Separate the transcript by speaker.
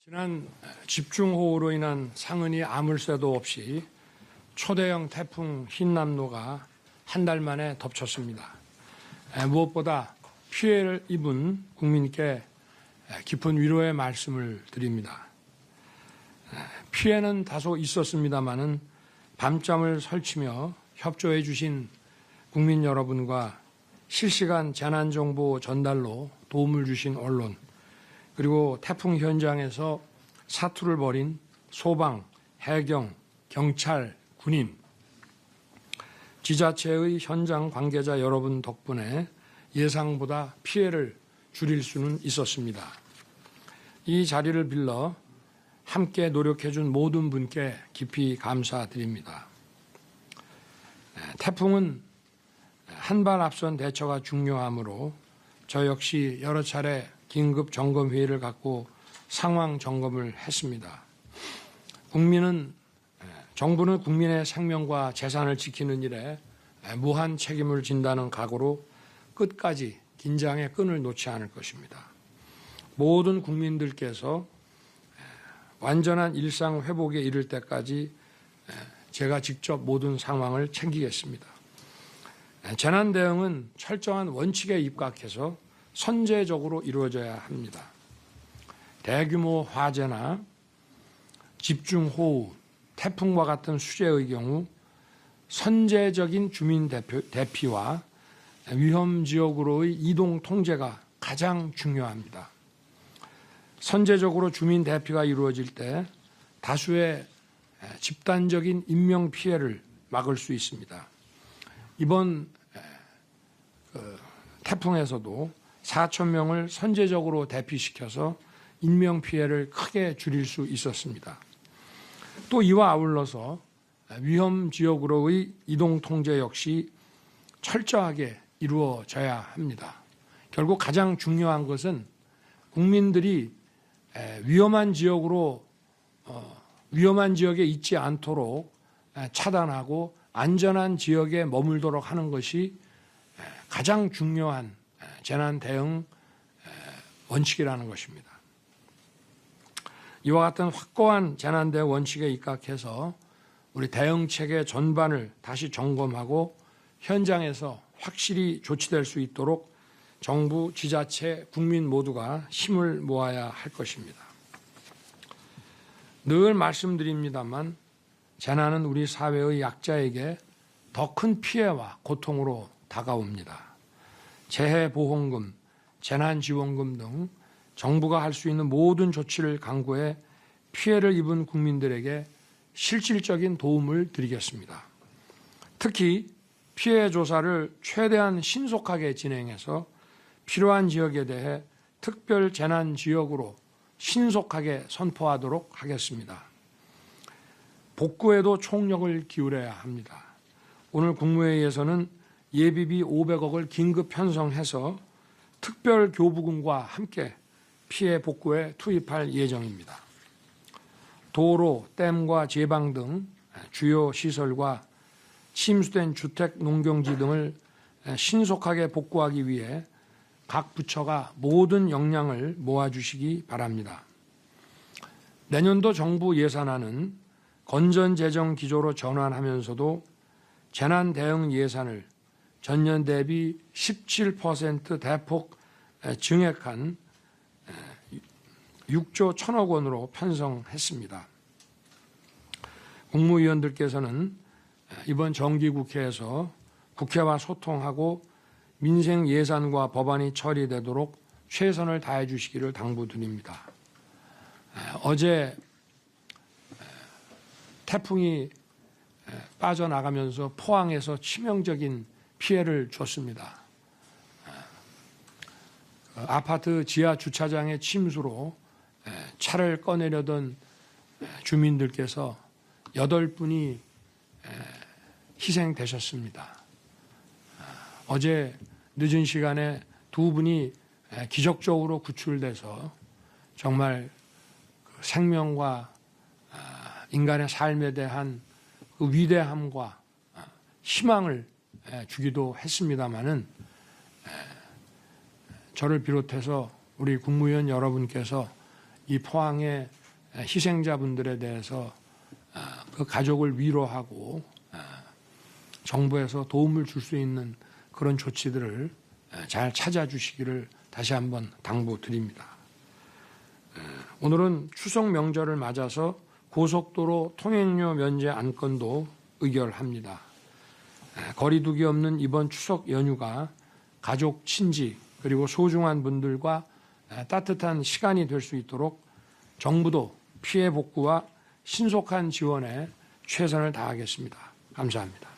Speaker 1: 지난 집중호우로 인한 상흔이 아물 새도 없이 초대형 태풍 흰남노가 한 달 만에 덮쳤습니다. 무엇보다 피해를 입은 국민께 깊은 위로의 말씀을 드립니다. 피해는 다소 있었습니다마는 밤잠을 설치며 협조해 주신 국민 여러분과 실시간 재난정보 전달로 도움을 주신 언론, 그리고 태풍 현장에서 사투를 벌인 소방, 해경, 경찰, 군인, 지자체의 현장 관계자 여러분 덕분에 예상보다 피해를 줄일 수는 있었습니다. 이 자리를 빌러 함께 노력해 준 모든 분께 깊이 감사드립니다. 태풍은 한 발 앞선 대처가 중요하므로 저 역시 여러 차례 긴급 점검 회의를 갖고 상황 점검을 했습니다. 정부는 국민의 생명과 재산을 지키는 일에 무한 책임을 진다는 각오로 끝까지 긴장의 끈을 놓지 않을 것입니다. 모든 국민들께서 완전한 일상 회복에 이를 때까지 제가 직접 모든 상황을 챙기겠습니다. 재난 대응은 철저한 원칙에 입각해서 선제적으로 이루어져야 합니다. 대규모 화재나 집중호우, 태풍과 같은 수재의 경우 선제적인 주민 대피와 위험 지역으로의 이동 통제가 가장 중요합니다. 선제적으로 주민 대피가 이루어질 때 다수의 집단적인 인명 피해를 막을 수 있습니다. 이번 태풍에서도 4,000명을 선제적으로 대피시켜서 인명 피해를 크게 줄일 수 있었습니다. 또 이와 아울러서 위험 지역으로의 이동 통제 역시 철저하게 이루어져야 합니다. 결국 가장 중요한 것은 국민들이 위험한 지역에 있지 않도록 차단하고 안전한 지역에 머물도록 하는 것이 가장 중요한 재난 대응 원칙이라는 것입니다. 이와 같은 확고한 재난 대응 원칙에 입각해서 우리 대응 체계 전반을 다시 점검하고 현장에서 확실히 조치될 수 있도록 정부, 지자체, 국민 모두가 힘을 모아야 할 것입니다. 늘 말씀드립니다만 재난은 우리 사회의 약자에게 더 큰 피해와 고통으로 다가옵니다. 재해보험금, 재난지원금 등 정부가 할 수 있는 모든 조치를 강구해 피해를 입은 국민들에게 실질적인 도움을 드리겠습니다. 특히 피해 조사를 최대한 신속하게 진행해서 필요한 지역에 대해 특별 재난 지역으로 신속하게 선포하도록 하겠습니다. 복구에도 총력을 기울여야 합니다. 오늘 국무회의에서는 예비비 500억을 긴급 편성해서 특별 교부금과 함께 피해 복구에 투입할 예정입니다. 도로, 댐과 제방 등 주요 시설과 침수된 주택, 농경지 등을 신속하게 복구하기 위해 각 부처가 모든 역량을 모아주시기 바랍니다. 내년도 정부 예산안은 건전재정 기조로 전환하면서도 재난 대응 예산을 전년 대비 17% 대폭 증액한 6조 1,000억 원으로 편성했습니다. 국무위원들께서는 이번 정기국회에서 국회와 소통하고 민생 예산과 법안이 처리되도록 최선을 다해 주시기를 당부드립니다. 어제 태풍이 빠져나가면서 포항에서 치명적인 피해를 줬습니다. 아파트 지하 주차장의 침수로 차를 꺼내려던 주민들께서 8분이 희생되셨습니다. 어제 늦은 시간에 2분이 기적적으로 구출돼서 정말 생명과 인간의 삶에 대한 그 위대함과 희망을 주기도 했습니다마는 저를 비롯해서 우리 국무위원 여러분께서 이 포항의 희생자분들에 대해서 그 가족을 위로하고 정부에서 도움을 줄 수 있는 그런 조치들을 잘 찾아주시기를 다시 한번 당부드립니다. 오늘은 추석 명절을 맞아서 고속도로 통행료 면제 안건도 의결합니다. 거리두기 없는 이번 추석 연휴가 가족, 친지 그리고 소중한 분들과 따뜻한 시간이 될 수 있도록 정부도 피해 복구와 신속한 지원에 최선을 다하겠습니다. 감사합니다.